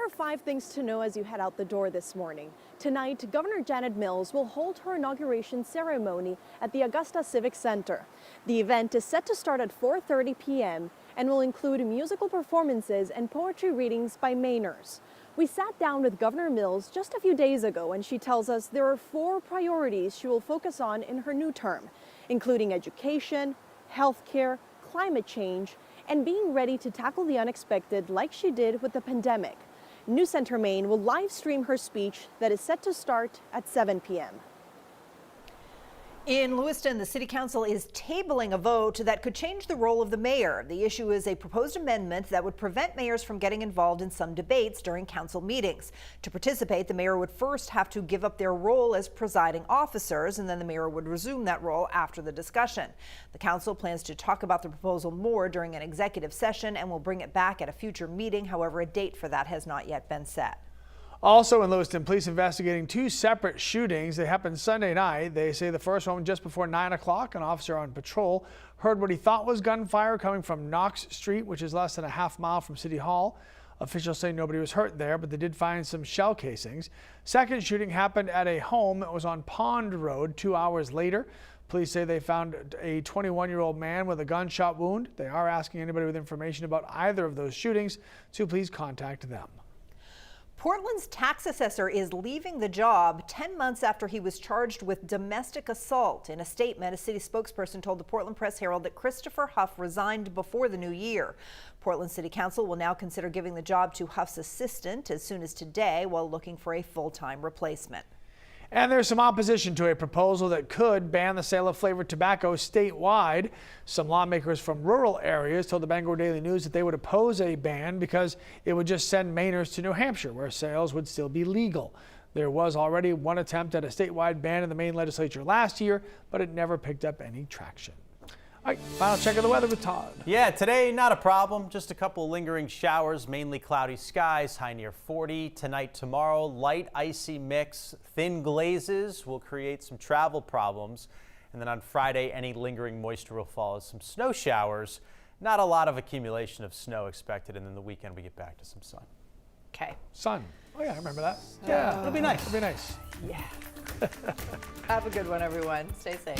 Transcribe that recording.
are 5 things to know as you head out the door this morning. Tonight, Governor Janet Mills will hold her inauguration ceremony at the Augusta Civic Center. The event is set to start at 4:30 p.m. and will include musical performances and poetry readings by Mainers. We sat down with Governor Mills just a few days ago, and she tells us there are 4 priorities she will focus on in her new term, including education, healthcare, climate change, and being ready to tackle the unexpected like she did with the pandemic. News Center Maine will live stream her speech that is set to start at 7 p.m. In Lewiston, the City Council is tabling a vote that could change the role of the mayor. The issue is a proposed amendment that would prevent mayors from getting involved in some debates during council meetings. To participate, the mayor would first have to give up their role as presiding officers, and then the mayor would resume that role after the discussion. The council plans to talk about the proposal more during an executive session and will bring it back at a future meeting. However, a date for that has not yet been set. Also in Lewiston, police investigating 2 separate shootings. They happened Sunday night. They say the first one just before 9 o'clock. An officer on patrol heard what he thought was gunfire coming from Knox Street, which is less than a half mile from City Hall. Officials say nobody was hurt there, but they did find some shell casings. Second shooting happened at a home that was on Pond Road 2 hours later. Police say they found a 21-year-old man with a gunshot wound. They are asking anybody with information about either of those shootings to please contact them. Portland's tax assessor is leaving the job 10 months after he was charged with domestic assault. In a statement, a city spokesperson told the Portland Press Herald that Christopher Huff resigned before the new year. Portland City Council will now consider giving the job to Huff's assistant as soon as today while looking for a full-time replacement. And there's some opposition to a proposal that could ban the sale of flavored tobacco statewide. Some lawmakers from rural areas told the Bangor Daily News that they would oppose a ban because it would just send Mainers to New Hampshire, where sales would still be legal. There was already one attempt at a statewide ban in the Maine legislature last year, but it never picked up any traction. All right, final check of the weather with Todd. Yeah, today not a problem. Just a couple lingering showers, mainly cloudy skies, high near 40. Tonight, tomorrow, light icy mix. Thin glazes will create some travel problems. And then on Friday, any lingering moisture will fall as some snow showers. Not a lot of accumulation of snow expected. And then the weekend, we get back to some sun. Okay. Sun. Oh, yeah, I remember that. Yeah, it'll be nice. It'll be nice. Yeah. Have a good one, everyone. Stay safe.